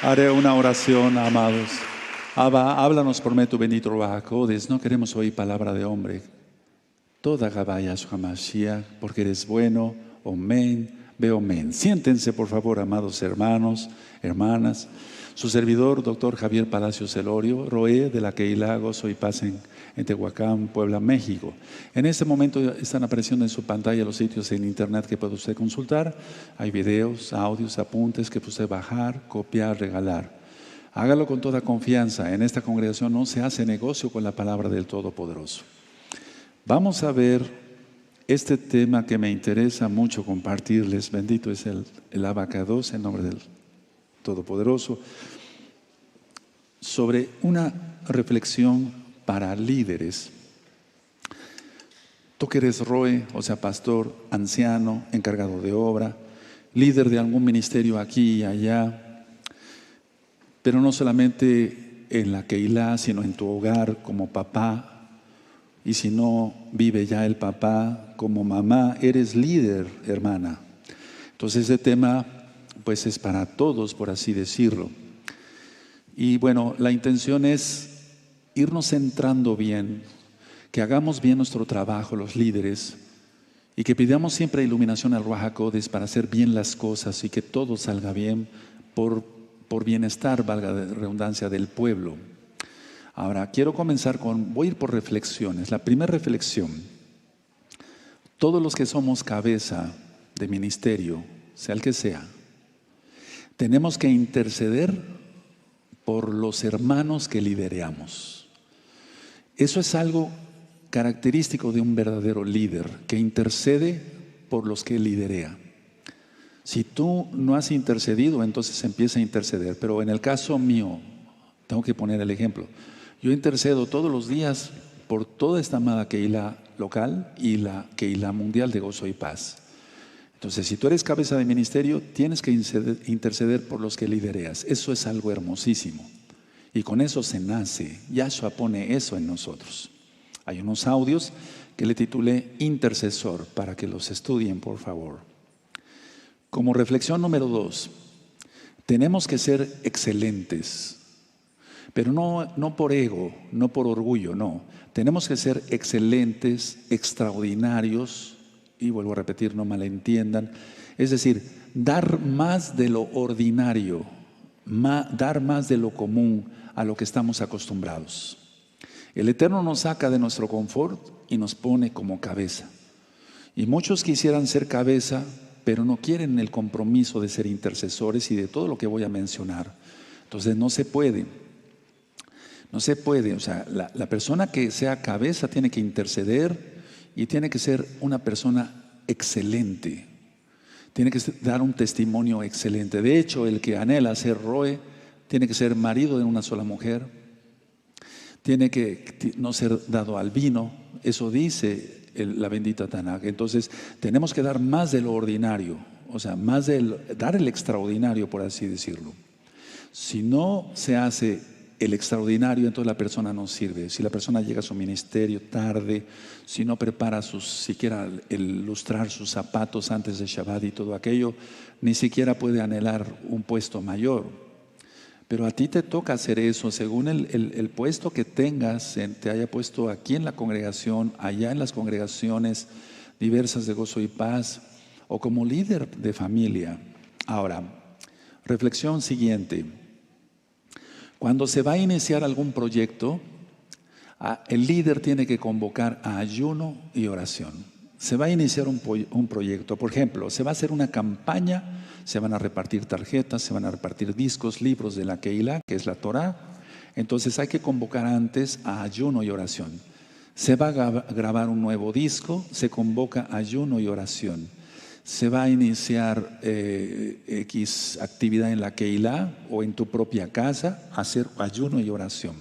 Haré una oración, amados. Abba, háblanos por medio tu bendito Ruach HaKodesh. No queremos oír palabra de hombre. Toda Gabaya Hamashiach, porque eres bueno. Amén. Veo amén. Siéntense, por favor, amados hermanos, hermanas. Su servidor, doctor Javier Palacios Elorio, Roé de la Keilah Gozo y Paz en Tehuacán, Puebla, México. En este momento están apareciendo en su pantalla los sitios en internet que puede usted consultar. Hay videos, audios, apuntes que puede bajar, copiar, regalar. Hágalo con toda confianza. En esta congregación no se hace negocio con la palabra del Todopoderoso. Vamos a ver este tema que me interesa mucho compartirles. Bendito es el Abacados, en nombre del Todopoderoso, sobre una reflexión para líderes. Tú que eres Roe, o sea, pastor, anciano, encargado de obra, líder de algún ministerio aquí y allá, pero no solamente en la Keilah, sino en tu hogar como papá, y si no vive ya el papá, como mamá, eres líder, hermana. Entonces este tema pues es para todos, por así decirlo. Y bueno, la intención es irnos centrando bien, que hagamos bien nuestro trabajo los líderes y que pidamos siempre iluminación al Ruach HaKodesh para hacer bien las cosas y que todo salga bien por bienestar, valga la redundancia, del pueblo. Ahora, quiero comenzar voy a ir por reflexiones. La primera reflexión: todos los que somos cabeza de ministerio, sea el que sea, tenemos que interceder por los hermanos que lideramos. Eso es algo característico de un verdadero líder, que intercede por los que liderea. Si tú no has intercedido, entonces empieza a interceder. Pero en el caso mío, tengo que poner el ejemplo. Yo intercedo todos los días por toda esta amada Keilah local y la Keilah mundial de Gozo y Paz. Entonces, si tú eres cabeza de ministerio, tienes que interceder por los que lidereas. Eso es algo hermosísimo. Y con eso se nace. Yahshua pone eso en nosotros. Hay unos audios que le titulé Intercesor, para que los estudien, por favor. Como reflexión número 2, tenemos que ser excelentes. Pero no por ego, no por orgullo, no. Tenemos que ser excelentes, extraordinarios. Y vuelvo a repetir, no malentiendan, es decir, dar más de lo ordinario, dar más de lo común a lo que estamos acostumbrados. El Eterno nos saca de nuestro confort y nos pone como cabeza. Y muchos quisieran ser cabeza, pero no quieren el compromiso de ser intercesores y de todo lo que voy a mencionar. Entonces no se puede. No se puede. O sea, la persona que sea cabeza tiene que interceder y tiene que ser una persona excelente. Tiene que dar un testimonio excelente. De hecho, el que anhela ser Roe tiene que ser marido de una sola mujer. Tiene que no ser dado al vino. Eso dice la bendita Tanaj. Entonces, tenemos que dar más de lo ordinario. O sea, dar el extraordinario, por así decirlo. Si no se hace el extraordinario, entonces la persona no sirve. Si la persona llega a su ministerio tarde, si no prepara siquiera el lustrar sus zapatos antes de Shabbat y todo aquello, ni siquiera puede anhelar un puesto mayor. Pero a ti te toca hacer eso según el puesto que tengas, te haya puesto aquí en la congregación, allá en las congregaciones diversas de Gozo y Paz, o como líder de familia. Ahora, reflexión siguiente. Cuando se va a iniciar algún proyecto, el líder tiene que convocar a ayuno y oración. Se va a iniciar un proyecto, por ejemplo, se va a hacer una campaña, se van a repartir tarjetas, se van a repartir discos, libros de la Keilah, que es la Torah. Entonces hay que convocar antes a ayuno y oración. Se va a grabar un nuevo disco, se convoca ayuno y oración. Se va a iniciar X actividad en la Keilah o en tu propia casa, hacer ayuno y oración.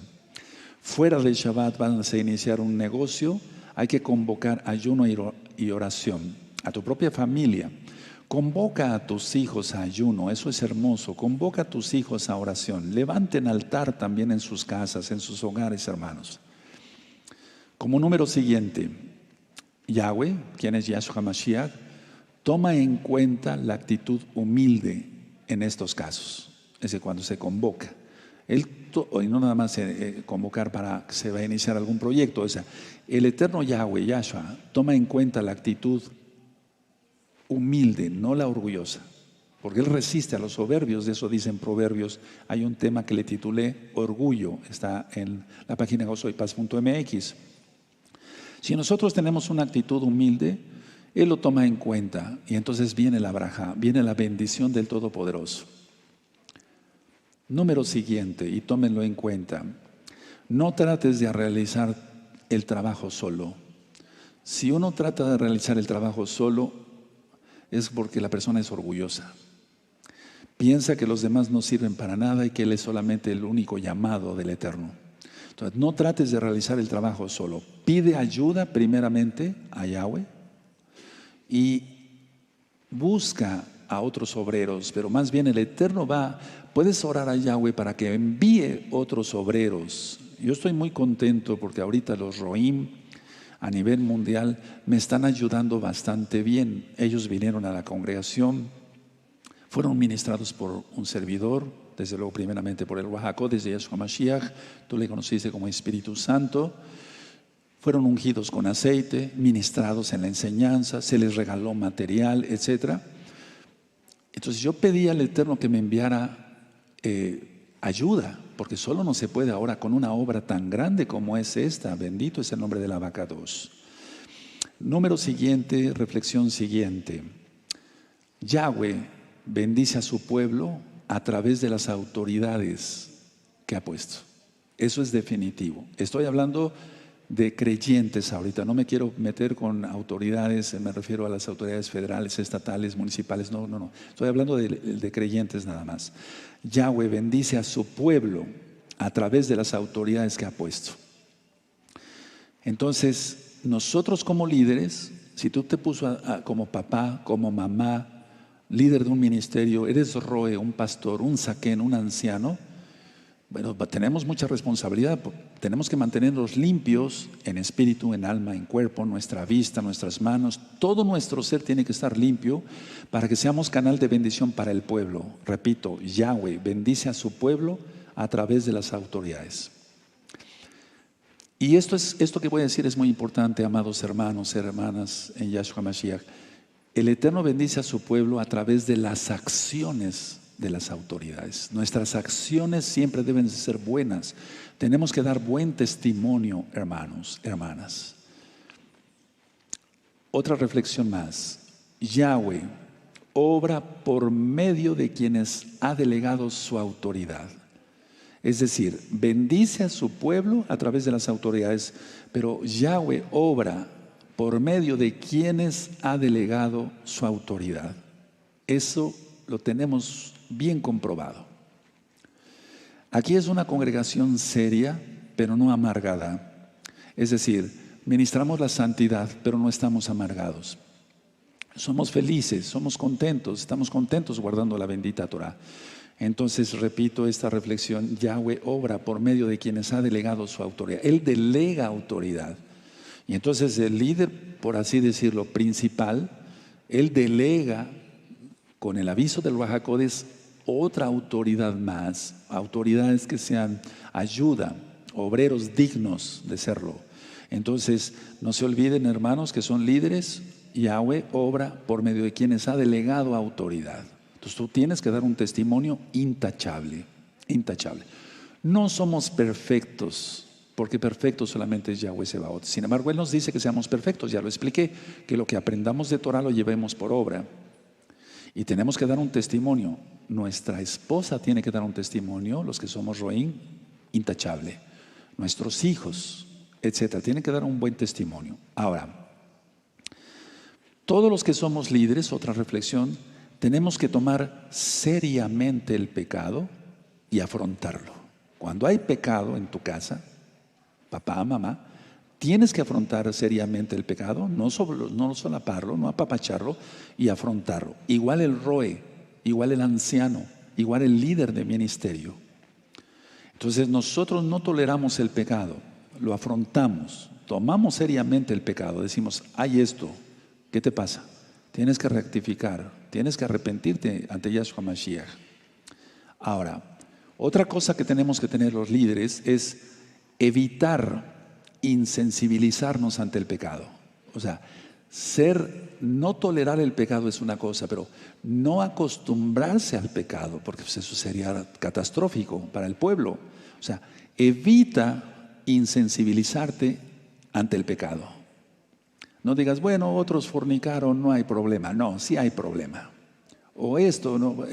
Fuera del Shabbat van a iniciar un negocio, hay que convocar ayuno y oración. A tu propia familia, convoca a tus hijos a ayuno, eso es hermoso. Convoca a tus hijos a oración. Levanten altar también en sus casas, en sus hogares, hermanos. Como número siguiente, Yahweh, quien es Yahshua Mashiach, toma en cuenta la actitud humilde en estos casos. es decir, cuando se convoca. Y no nada más convocar para que se va a iniciar algún proyecto. O sea, el eterno Yahweh, Yahshua, toma en cuenta la actitud humilde, no la orgullosa. Porque Él resiste a los soberbios, de eso dicen Proverbios. Hay un tema que le titulé Orgullo, está en la página gozoypaz.mx. Si nosotros tenemos una actitud humilde, Él lo toma en cuenta y entonces viene la braja, viene la bendición del Todopoderoso. Número siguiente, y tómenlo en cuenta: no trates de realizar el trabajo solo. Si uno trata de realizar el trabajo solo, es porque la persona es orgullosa. Piensa que los demás no sirven para nada y que Él es solamente el único llamado del Eterno. Entonces, no trates de realizar el trabajo solo. Pide ayuda primeramente a Yahweh y busca a otros obreros, pero más bien el Eterno puedes orar a Yahweh para que envíe otros obreros. Yo estoy muy contento porque ahorita los Roim a nivel mundial me están ayudando bastante bien. Ellos vinieron a la congregación, fueron ministrados por un servidor, desde luego primeramente por el Ruach HaKodesh de Yeshua Mashiach. Tú le conociste como Espíritu Santo. Fueron ungidos con aceite, ministrados en la enseñanza, se les regaló material, etc. Entonces yo pedí al Eterno que me enviara ayuda, porque solo no se puede ahora con una obra tan grande como es esta. Bendito es el nombre del Abacados. Número siguiente, reflexión siguiente. Yahweh bendice a su pueblo a través de las autoridades que ha puesto. Eso es definitivo. Estoy hablando de creyentes ahorita, no me quiero meter con autoridades, me refiero a las autoridades federales, estatales, municipales, no. Estoy hablando de creyentes nada más. Yahweh bendice a su pueblo a través de las autoridades que ha puesto. Entonces, nosotros como líderes, si tú te puso como papá, como mamá, líder de un ministerio, eres roe, un pastor, un saquén, un anciano, bueno, tenemos mucha responsabilidad. Tenemos que mantenernos limpios en espíritu, en alma, en cuerpo, nuestra vista, nuestras manos. Todo nuestro ser tiene que estar limpio para que seamos canal de bendición para el pueblo. Repito, Yahweh bendice a su pueblo a través de las autoridades. Y esto que voy a decir es muy importante, amados hermanos, hermanas en Yahshua Mashiach. El Eterno bendice a su pueblo a través de las acciones de las autoridades. Nuestras acciones siempre deben ser buenas. Tenemos que dar buen testimonio, hermanos, hermanas. Otra reflexión más. Yahweh obra por medio de quienes ha delegado su autoridad. Es decir, bendice a su pueblo a través de las autoridades, pero Yahweh obra por medio de quienes ha delegado su autoridad. Eso lo tenemos bien comprobado. Aquí es una congregación seria, pero no amargada. Es decir, ministramos la santidad, pero no estamos amargados. Somos felices, somos contentos, estamos contentos guardando la bendita Torah. Entonces, repito esta reflexión: Yahweh obra por medio de quienes ha delegado su autoridad. Él delega autoridad. Y entonces el líder, por así decirlo, principal, él delega con el aviso del Ruach HaKodesh otra autoridad más, autoridades que sean ayuda, obreros dignos de serlo. Entonces, no se olviden, hermanos, que son líderes. Yahweh obra por medio de quienes ha delegado autoridad. Entonces tú tienes que dar un testimonio intachable, intachable. No somos perfectos, porque perfecto solamente es Yahweh Sebaot. Sin embargo, Él nos dice que seamos perfectos. Ya lo expliqué, que lo que aprendamos de Torah lo llevemos por obra. Y tenemos que dar un testimonio. Nuestra esposa tiene que dar un testimonio, los que somos Roín, intachable. Nuestros hijos, etcétera, tienen que dar un buen testimonio. Ahora, todos los que somos líderes, otra reflexión, tenemos que tomar seriamente el pecado y afrontarlo. Cuando hay pecado en tu casa, papá, mamá, tienes que afrontar seriamente el pecado, no solaparlo, no apapacharlo, y afrontarlo. Igual el roe, igual el anciano, igual el líder de ministerio. Entonces nosotros no toleramos el pecado, lo afrontamos, tomamos seriamente el pecado, decimos: hay esto, ¿qué te pasa? Tienes que rectificar, tienes que arrepentirte ante Yahshua Mashiach. Ahora, otra cosa que tenemos que tener los líderes es evitar insensibilizarnos ante el pecado. O sea, no tolerar el pecado es una cosa, pero no acostumbrarse al pecado, porque pues eso sería catastrófico para el pueblo. O sea, evita insensibilizarte ante el pecado. No digas, bueno, otros fornicaron, no hay problema. No, sí hay problema. O esto, no,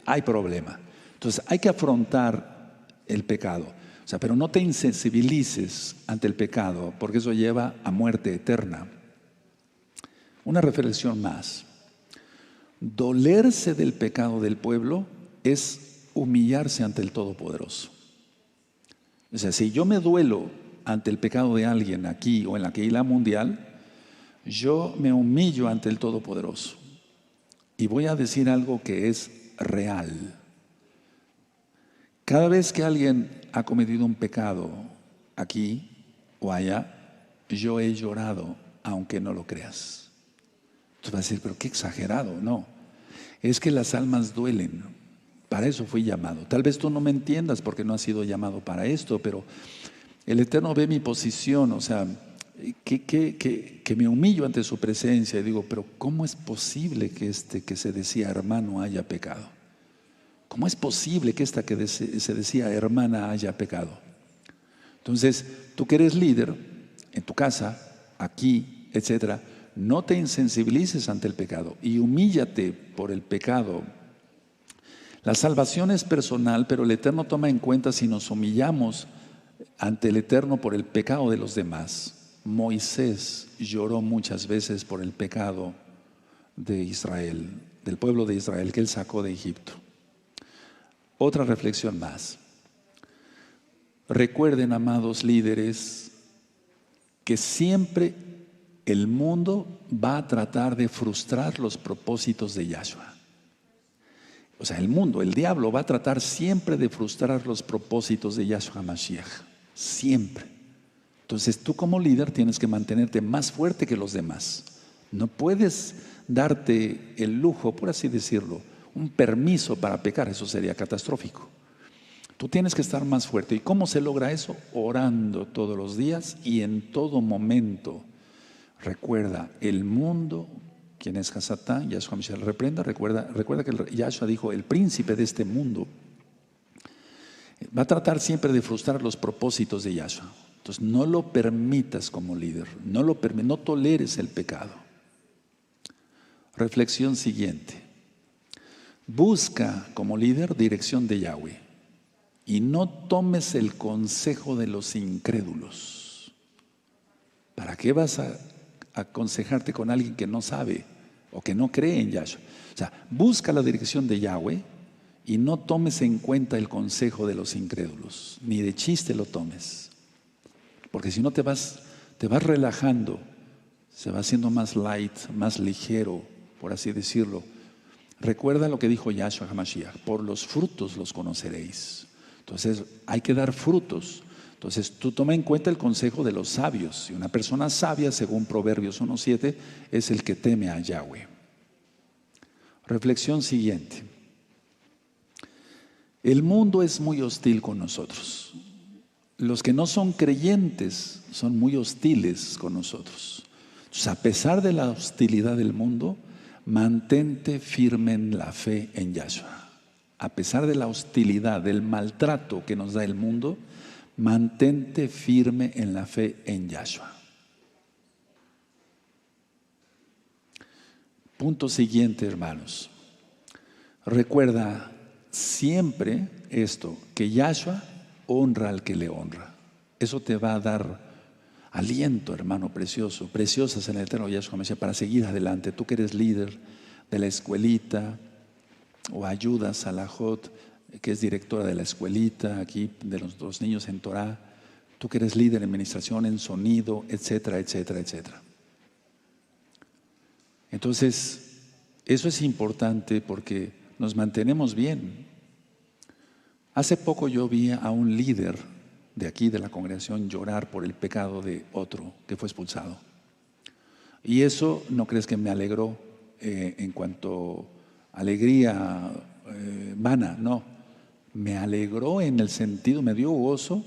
hay problema. Entonces hay que afrontar el pecado. O sea, pero no te insensibilices ante el pecado, porque eso lleva a muerte eterna. Una reflexión más. Dolerse del pecado del pueblo es humillarse ante el Todopoderoso. O sea, si yo me duelo ante el pecado de alguien aquí o en la Keilah mundial, yo me humillo ante el Todopoderoso. Y voy a decir algo que es real. Cada vez que alguien ha cometido un pecado aquí o allá, yo he llorado, aunque no lo creas. Tú vas a decir, pero qué exagerado. No, es que las almas duelen. Para eso fui llamado. Tal vez tú no me entiendas porque no has sido llamado para esto, pero el Eterno ve mi posición, o sea, que me humillo ante su presencia y digo, pero ¿cómo es posible que este que se decía hermano haya pecado? ¿Cómo es posible que esta que se decía hermana haya pecado? Entonces, tú que eres líder en tu casa, aquí, etcétera, no te insensibilices ante el pecado y humíllate por el pecado. La salvación es personal, pero el Eterno toma en cuenta si nos humillamos ante el Eterno por el pecado de los demás. Moisés lloró muchas veces por el pecado de Israel, del pueblo de Israel que él sacó de Egipto. Otra reflexión más. Recuerden, amados líderes, que siempre el mundo va a tratar de frustrar los propósitos de Yahshua. O sea, el mundo, el diablo va a tratar siempre de frustrar los propósitos de Yahshua Mashiach. Siempre. Entonces tú como líder tienes que mantenerte más fuerte que los demás. No puedes darte el lujo, por así decirlo, un permiso para pecar. Eso sería catastrófico. Tú tienes que estar más fuerte. ¿Y cómo se logra eso? Orando todos los días y en todo momento. Recuerda, el mundo, quien es Hasatán, Yahshua Mashiach reprenda, recuerda que Yahshua dijo, el príncipe de este mundo va a tratar siempre de frustrar los propósitos de Yahshua. Entonces no lo permitas como líder, no toleres el pecado. Reflexión siguiente. Busca como líder dirección de Yahweh y no tomes el consejo de los incrédulos. ¿Para qué vas a aconsejarte con alguien que no sabe o que no cree en Yahshua? O sea, busca la dirección de Yahweh y no tomes en cuenta el consejo de los incrédulos, ni de chiste lo tomes, porque si no te vas relajando, se va haciendo más light, más ligero, por así decirlo. Recuerda lo que dijo Yahshua HaMashiach, por los frutos los conoceréis. Entonces hay que dar frutos. Entonces tú toma en cuenta el consejo de los sabios. Y una persona sabia, según Proverbios 1:7, es el que teme a Yahweh. Reflexión siguiente. El mundo es muy hostil con nosotros. Los que no son creyentes son muy hostiles con nosotros. Entonces, a pesar de la hostilidad del mundo, mantente firme en la fe en Yahshua. A pesar de la hostilidad, del maltrato que nos da el mundo, mantente firme en la fe en Yahshua. Punto siguiente, hermanos. Recuerda siempre esto, que Yahshua honra al que le honra. Eso te va a dar aliento, hermano precioso, preciosas en el eterno Yahshua Mashiach, para seguir adelante. Tú que eres líder de la escuelita o ayudas a la Jot, que es directora de la escuelita aquí de los niños en Torah, tú que eres líder en administración, en sonido, etcétera, etcétera, etcétera. Entonces, eso es importante porque nos mantenemos bien. Hace poco yo vi a un líder de aquí de la congregación llorar por el pecado de otro que fue expulsado. Y eso no crees que me alegró en cuanto a alegría vana, no. Me alegró en el sentido, me dio gozo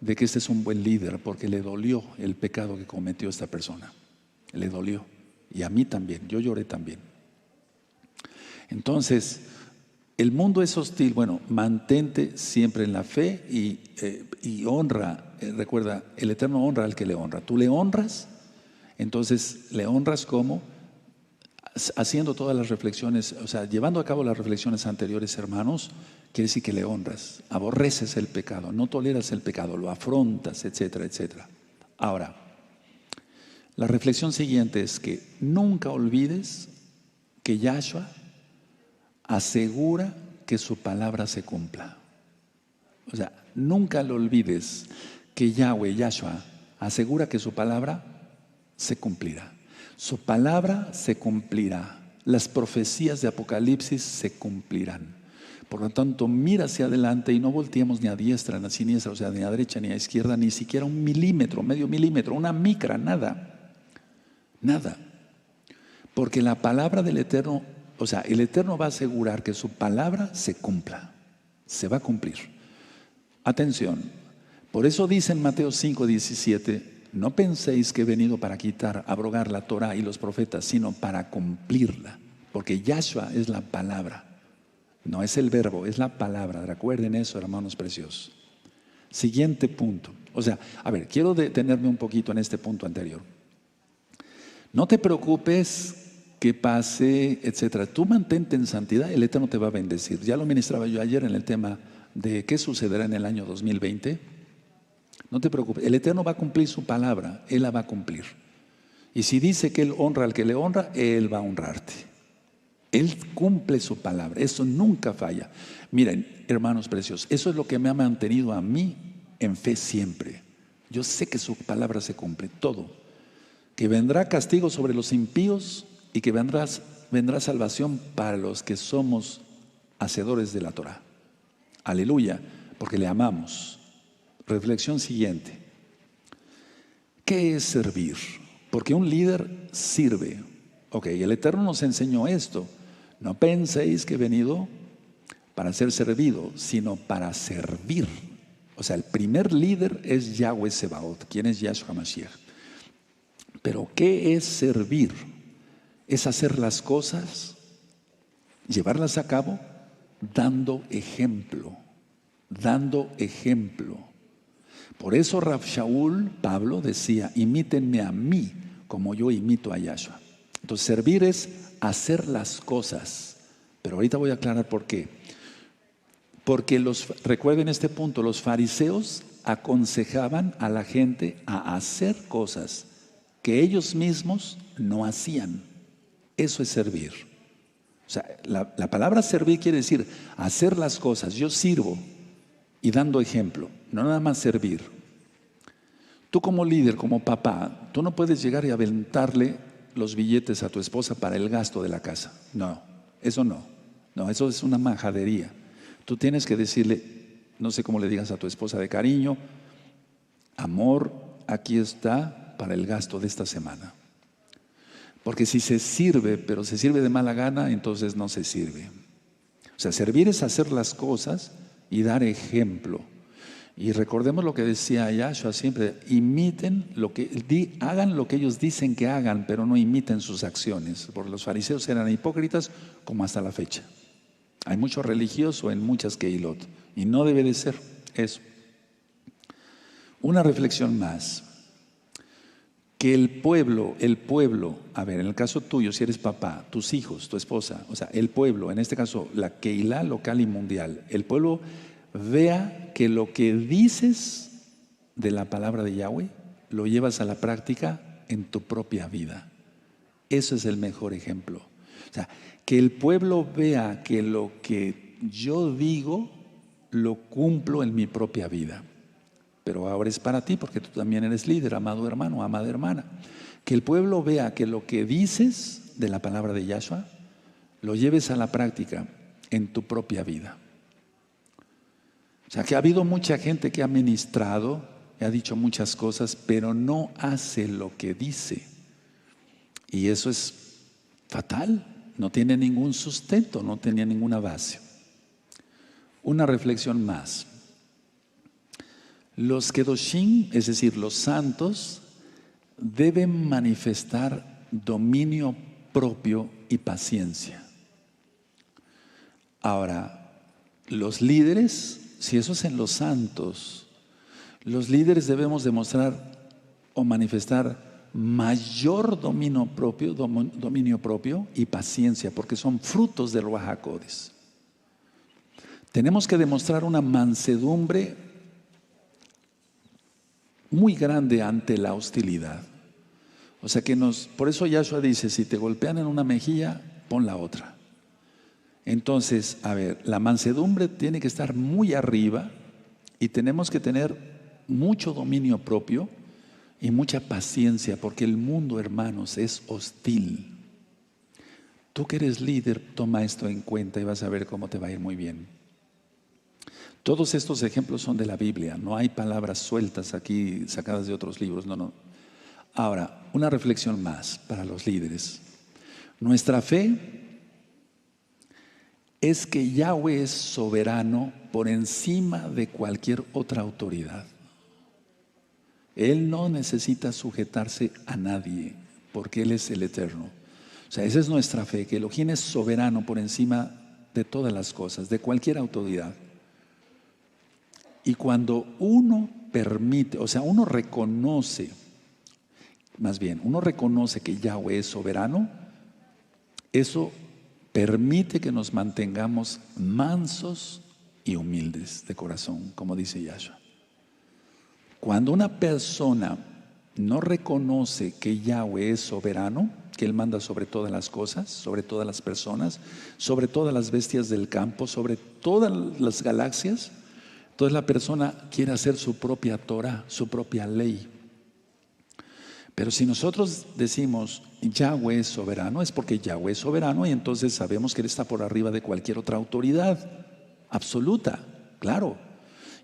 de que este es un buen líder, porque le dolió el pecado que cometió esta persona. Le dolió. Y a mí también, yo lloré también. Entonces, el mundo es hostil. Bueno, mantente siempre en la fe y honra. Recuerda, el Eterno honra al que le honra. Tú le honras, entonces le honras como haciendo todas las reflexiones, o sea, llevando a cabo las reflexiones anteriores, hermanos, quiere decir que le honras, aborreces el pecado, no toleras el pecado, lo afrontas, etcétera, etcétera. Ahora, la reflexión siguiente es que nunca olvides que Yahshua asegura que su palabra se cumpla. O sea, nunca lo olvides que Yahshua, asegura que su palabra se cumplirá. Su palabra se cumplirá. Las profecías de Apocalipsis se cumplirán. Por lo tanto, mira hacia adelante y no volteemos ni a diestra ni a siniestra, o sea, ni a derecha ni a izquierda, ni siquiera un milímetro, medio milímetro, una micra, nada. Nada. Porque la palabra del Eterno, o sea, el Eterno va a asegurar que su palabra se cumpla. Se va a cumplir. Atención. Por eso dice en Mateo 5:17, no penséis que he venido para quitar, abrogar la Torah y los profetas, sino para cumplirla. Porque Yahshua es la palabra. No es el verbo, es la palabra. Recuerden eso, hermanos preciosos. Siguiente punto. O sea, a ver, quiero detenerme un poquito en este punto anterior. No te preocupes que pase, etcétera. Tú mantente en santidad, el Eterno te va a bendecir. Ya lo ministraba yo ayer en el tema de qué sucederá en el año 2020. No te preocupes, el Eterno va a cumplir su palabra, Él la va a cumplir. Y si dice que Él honra al que le honra, Él va a honrarte. Él cumple su palabra, eso nunca falla. Miren, hermanos preciosos, eso es lo que me ha mantenido a mí en fe siempre. Yo sé que su palabra se cumple, todo. Que vendrá castigo sobre los impíos y que vendrá salvación para los que somos hacedores de la Torah. Aleluya, porque le amamos. Reflexión siguiente. ¿Qué es servir? Porque un líder sirve. Ok, el Eterno nos enseñó esto. No penséis que he venido para ser servido, sino para servir. O sea, el primer líder es Yahweh Sebaot, quien es Yahshua Mashiach. Pero ¿qué es servir? Es hacer las cosas, llevarlas a cabo, dando ejemplo. Dando ejemplo. Por eso Rav Shaul, Pablo, decía, imítenme a mí como yo imito a Yahshua. Entonces, servir es hacer las cosas. Pero ahorita voy a aclarar por qué. Porque recuerden este punto, los fariseos aconsejaban a la gente a hacer cosas que ellos mismos no hacían. Eso es servir. O sea, la palabra servir quiere decir hacer las cosas. Yo sirvo y dando ejemplo, no nada más servir. Tú como líder, como papá, tú no puedes llegar y aventarle los billetes a tu esposa para el gasto de la casa. No, eso no. No, eso es una majadería. Tú tienes que decirle, no sé cómo le digas a tu esposa de cariño, amor, aquí está para el gasto de esta semana. Porque si se sirve, pero se sirve de mala gana, entonces no se sirve. O sea, servir es hacer las cosas y dar ejemplo. Y recordemos lo que decía Yahshua siempre, hagan lo que ellos dicen que hagan, pero no imiten sus acciones. Porque los fariseos eran hipócritas como hasta la fecha. Hay mucho religioso en muchas keilot y no debe de ser eso. Una reflexión más. Que el pueblo, a ver, en el caso tuyo, si eres papá, tus hijos, tu esposa, o sea, el pueblo, en este caso, la keilá local y mundial, el pueblo vea que lo que dices de la palabra de Yahweh, lo llevas a la práctica en tu propia vida. Eso es el mejor ejemplo. O sea, que el pueblo vea que lo que yo digo, lo cumplo en mi propia vida. Pero ahora es para ti porque tú también eres líder, amado hermano, amada hermana. Que el pueblo vea que lo que dices de la palabra de Yahshua, lo lleves a la práctica en tu propia vida. O sea, que ha habido mucha gente que ha ministrado, ha dicho muchas cosas, pero no hace lo que dice. Y eso es fatal, no tiene ningún sustento, no tenía ninguna base. Una reflexión más. Los Kedoshim, es decir, los santos, deben manifestar dominio propio y paciencia. Ahora, los líderes, si eso es en los santos, los líderes debemos demostrar o manifestar mayor dominio propio y paciencia, porque son frutos del Ruach HaKodesh. Tenemos que demostrar una mansedumbre muy grande ante la hostilidad. O sea que por eso Yahshua dice, si te golpean en una mejilla, pon la otra. Entonces, a ver, la mansedumbre tiene que estar muy arriba y tenemos que tener mucho dominio propio y mucha paciencia, porque el mundo, hermanos, es hostil. Tú que eres líder, toma esto en cuenta y vas a ver cómo te va a ir muy bien. Todos estos ejemplos son de la Biblia, no hay palabras sueltas aquí sacadas de otros libros, no. Ahora, una reflexión más para los líderes. Nuestra fe es que Yahweh es soberano por encima de cualquier otra autoridad. Él no necesita sujetarse a nadie, porque Él es el Eterno. O sea, esa es nuestra fe, que Elohim es soberano por encima de todas las cosas, de cualquier autoridad. Y cuando uno permite, o sea, uno reconoce que Yahweh es soberano, eso permite que nos mantengamos mansos y humildes de corazón, como dice Yahshua. Cuando una persona no reconoce que Yahweh es soberano, que Él manda sobre todas las cosas, sobre todas las personas, sobre todas las bestias del campo, sobre todas las galaxias, entonces la persona quiere hacer su propia Torah, su propia ley. Pero si nosotros decimos Yahweh es soberano, es porque Yahweh es soberano y entonces sabemos que Él está por arriba de cualquier otra autoridad absoluta, claro.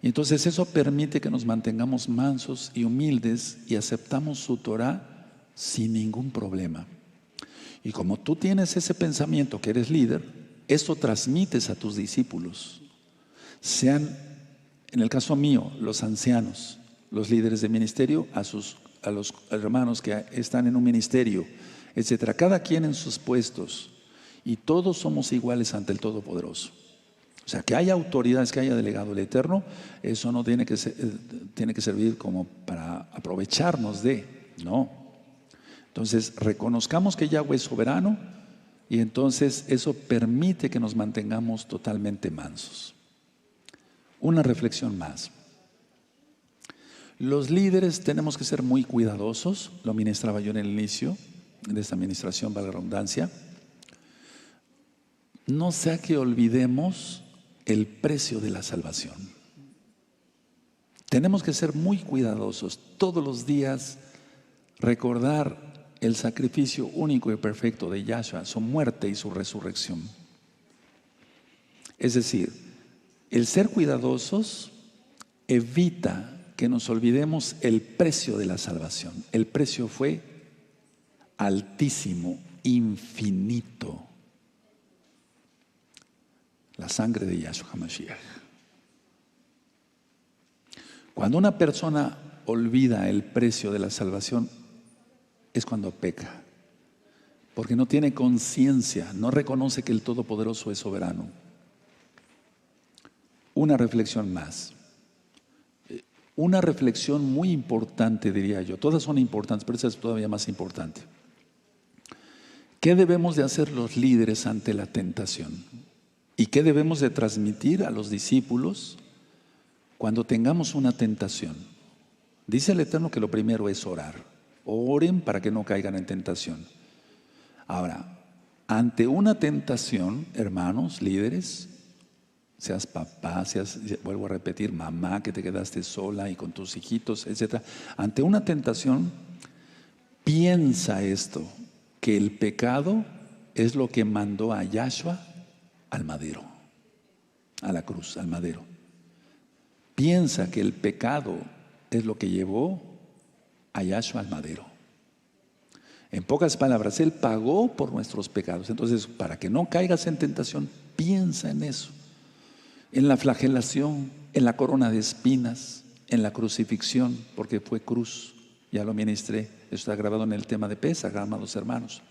Y entonces eso permite que nos mantengamos mansos y humildes y aceptamos su Torah sin ningún problema. Y como tú tienes ese pensamiento que eres líder, eso transmites a tus discípulos. Sean, en el caso mío, los ancianos, los líderes de ministerio, a los hermanos que están en un ministerio, etcétera. Cada quien en sus puestos. Y todos somos iguales ante el Todopoderoso. O sea, que haya autoridades, que haya delegado el Eterno, eso no tiene que servir como para aprovecharnos no. Entonces, reconozcamos que Yahweh es soberano y entonces eso permite que nos mantengamos totalmente mansos. Una reflexión más. Los líderes tenemos que ser muy cuidadosos, lo ministraba yo en el inicio de esta administración, valga la redundancia. No sea que olvidemos el precio de la salvación. Tenemos que ser muy cuidadosos todos los días, recordar el sacrificio único y perfecto de Yahshua, su muerte y su resurrección. Es decir, el ser cuidadosos evita que nos olvidemos el precio de la salvación. El precio fue altísimo, infinito. La sangre de Yahshua HaMashiach. Cuando una persona olvida el precio de la salvación, es cuando peca. Porque no tiene conciencia, no reconoce que el Todopoderoso es soberano. Una reflexión más. Una reflexión muy importante, diría yo. Todas son importantes, pero esa es todavía más importante. ¿Qué debemos de hacer los líderes ante la tentación? ¿Y qué debemos de transmitir a los discípulos cuando tengamos una tentación? Dice el Eterno que lo primero es orar. Oren para que no caigan en tentación. Ahora, ante una tentación, hermanos, líderes, seas papá, vuelvo a repetir, mamá que te quedaste sola y con tus hijitos, etc. Ante una tentación, piensa esto, que el pecado es lo que mandó a Yahshua al madero, a la cruz, al madero. Piensa que el pecado es lo que llevó a Yahshua al madero. En pocas palabras, Él pagó por nuestros pecados. Entonces, para que no caigas en tentación, piensa en eso. en la flagelación, en la corona de espinas, en la crucifixión, porque fue cruz. Ya lo ministré, eso está grabado en el tema de Pesaj, amados hermanos.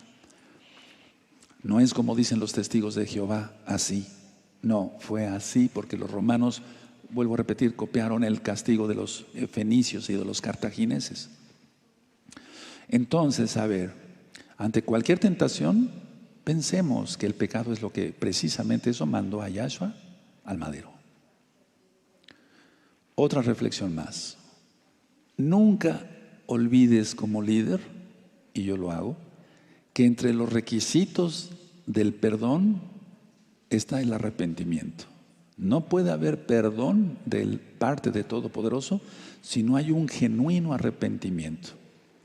No es como dicen los testigos de Jehová, así. No, fue así porque los romanos, vuelvo a repetir, copiaron el castigo de los fenicios y de los cartagineses. Entonces, a ver, ante cualquier tentación, pensemos que el pecado es lo que precisamente eso mandó a Yahshua al madero. Otra reflexión más. Nunca olvides como líder, y yo lo hago, que entre los requisitos del perdón está el arrepentimiento. No puede haber perdón de parte de Todopoderoso si no hay un genuino arrepentimiento.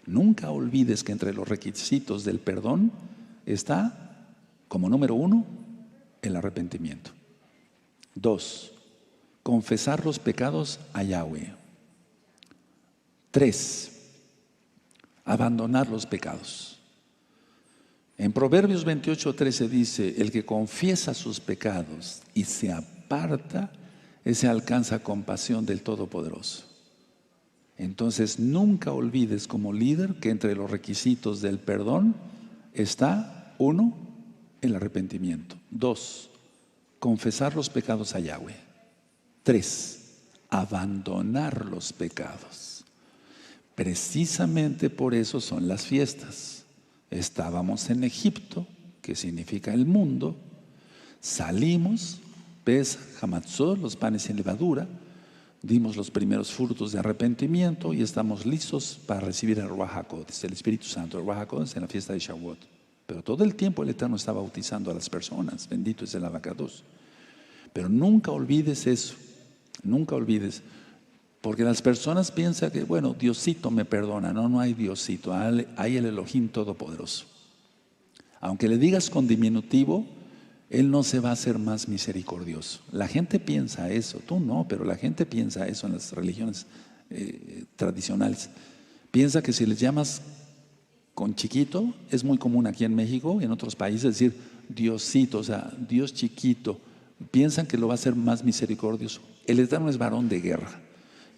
Nunca olvides que entre los requisitos del perdón está, como número 1, el arrepentimiento. 2, confesar los pecados a Yahweh. 3, abandonar los pecados. En Proverbios 28:13 dice: el que confiesa sus pecados y se aparta, ese alcanza compasión del Todopoderoso. Entonces nunca olvides como líder que entre los requisitos del perdón está 1, el arrepentimiento. 2, confesar los pecados a Yahweh. 3, abandonar los pecados. Precisamente por eso son las fiestas. Estábamos en Egipto, que significa el mundo. Salimos, Pesaj, Hamatzot, los panes sin levadura. Dimos los primeros frutos de arrepentimiento y estamos listos para recibir el Ruach HaKodesh, el Espíritu Santo. El Ruach HaKodesh en la fiesta de Shavuot. Pero todo el tiempo el Eterno está bautizando a las personas. Bendito es el Abacados. Pero nunca olvides eso. Nunca olvides. Porque las personas piensan que, bueno, Diosito me perdona. No, no hay Diosito. Hay el Elohim Todopoderoso. Aunque le digas con diminutivo, Él no se va a hacer más misericordioso. La gente piensa eso. Tú no, pero la gente piensa eso en las religiones tradicionales. Piensa que si les llamas con chiquito, es muy común aquí en México y en otros países decir Diosito, o sea, Dios chiquito. Piensan que lo va a hacer más misericordioso. El Eterno es varón de guerra.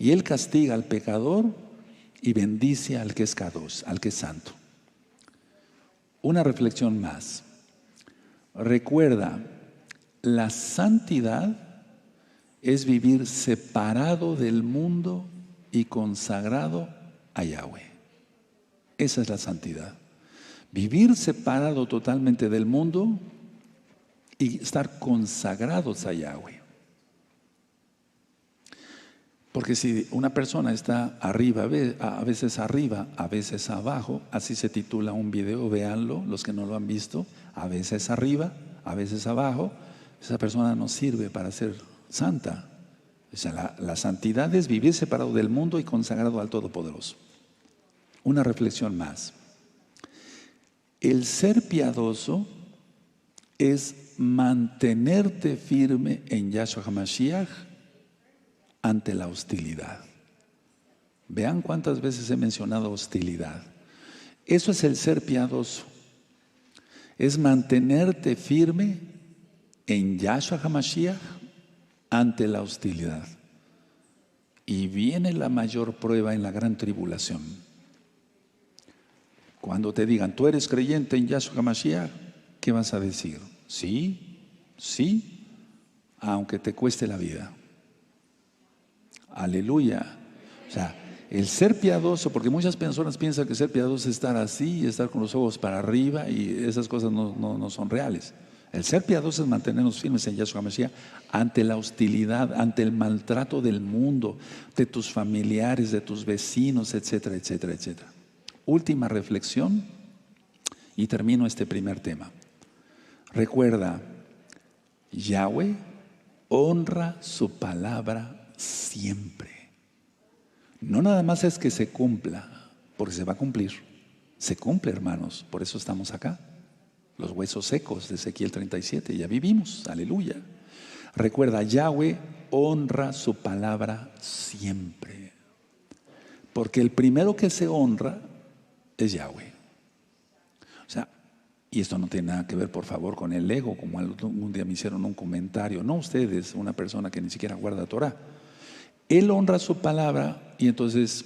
Y Él castiga al pecador y bendice al que es Kadosh, al que es santo. Una reflexión más. Recuerda, la santidad es vivir separado del mundo y consagrado a Yahweh. Esa es la santidad. Vivir separado totalmente del mundo y estar consagrados a Yahweh. Porque si una persona está arriba, a veces arriba, a veces abajo, así se titula un video, véanlo, los que no lo han visto, a veces arriba, a veces abajo, esa persona no sirve para ser santa. O sea, la santidad es vivir separado del mundo y consagrado al Todopoderoso. Una reflexión más. El ser piadoso es mantenerte firme en Yahshua HaMashiach ante la hostilidad. Vean cuántas veces he mencionado hostilidad. Eso es el ser piadoso. Es mantenerte firme en Yahshua HaMashiach ante la hostilidad. Y viene la mayor prueba en la gran tribulación. Cuando te digan, tú eres creyente en Yahshua HaMashiach, ¿qué vas a decir? Sí, sí, aunque te cueste la vida. Aleluya. O sea, el ser piadoso, porque muchas personas piensan que ser piadoso es estar así y estar con los ojos para arriba, y esas cosas no son reales. El ser piadoso es mantenernos firmes en Yahshua HaMashiach ante la hostilidad, ante el maltrato del mundo, de tus familiares, de tus vecinos, etcétera, etcétera, etcétera. Última reflexión y termino este primer tema. Recuerda, Yahweh honra su palabra siempre. No nada más es que se cumpla, porque se va a cumplir. Se cumple, hermanos, por eso estamos acá. Los huesos secos de Ezequiel 37, ya vivimos, aleluya. Recuerda, Yahweh honra su palabra siempre. Porque el primero que se honra es Yahweh. O sea, Y esto no tiene nada que ver, por favor, con el ego, como algún día me hicieron un comentario. No ustedes, una persona que ni siquiera guarda Torah. Él honra su palabra y entonces,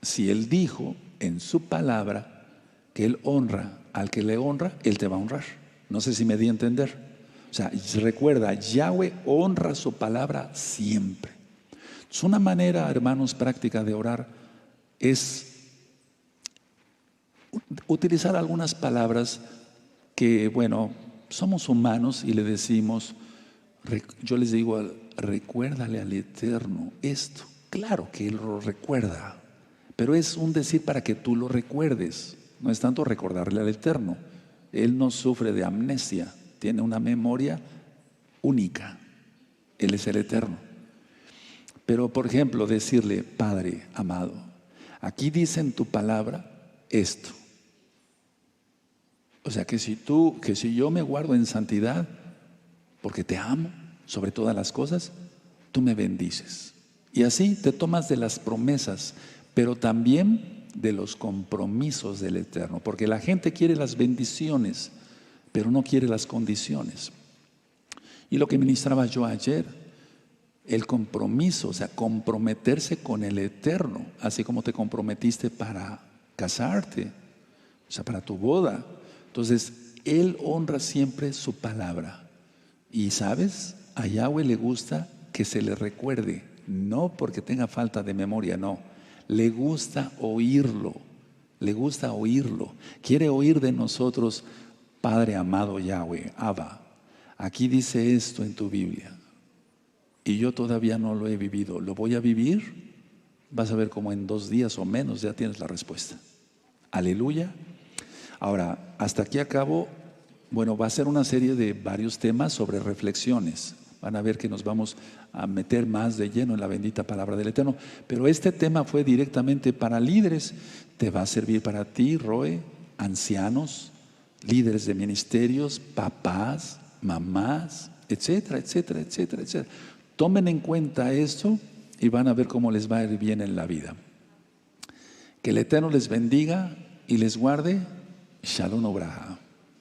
si Él dijo en su palabra que Él honra al que le honra, Él te va a honrar. No sé si me di a entender. O sea, recuerda, Yahweh honra su palabra siempre. Entonces, una manera, hermanos, práctica de orar es utilizar algunas palabras que, bueno, somos humanos y le decimos, yo les digo, recuérdale al Eterno esto. Claro que Él lo recuerda, pero es un decir para que tú lo recuerdes. No es tanto recordarle al Eterno. Él no sufre de amnesia, tiene una memoria única. Él es el Eterno. Pero, por ejemplo, decirle, Padre amado, aquí dice en tu palabra esto. O sea, que si yo me guardo en santidad, porque te amo sobre todas las cosas, tú me bendices. Y así te tomas de las promesas, pero también de los compromisos del Eterno. Porque la gente quiere las bendiciones, pero no quiere las condiciones. Y lo que ministraba yo ayer, el compromiso, o sea, comprometerse con el Eterno, así como te comprometiste para casarte, o sea, para tu boda. Entonces, Él honra siempre su palabra. Y ¿sabes? A Yahweh le gusta que se le recuerde, no porque tenga falta de memoria, no. Le gusta oírlo, le gusta oírlo. Quiere oír de nosotros, Padre amado Yahweh, Abba, aquí dice esto en tu Biblia. Y yo todavía no lo he vivido. ¿Lo voy a vivir? Vas a ver como en 2 días o menos ya tienes la respuesta. Aleluya. Ahora, hasta aquí acabo. Bueno, va a ser una serie de varios temas sobre reflexiones. Van a ver que nos vamos a meter más de lleno en la bendita palabra del Eterno. Pero este tema fue directamente para líderes. Te va a servir para ti, Roe, ancianos, líderes de ministerios, papás, mamás, etcétera, etcétera, etcétera, etcétera. Tomen en cuenta esto y van a ver cómo les va a ir bien en la vida. Que el Eterno les bendiga y les guarde. Shalom Obraja.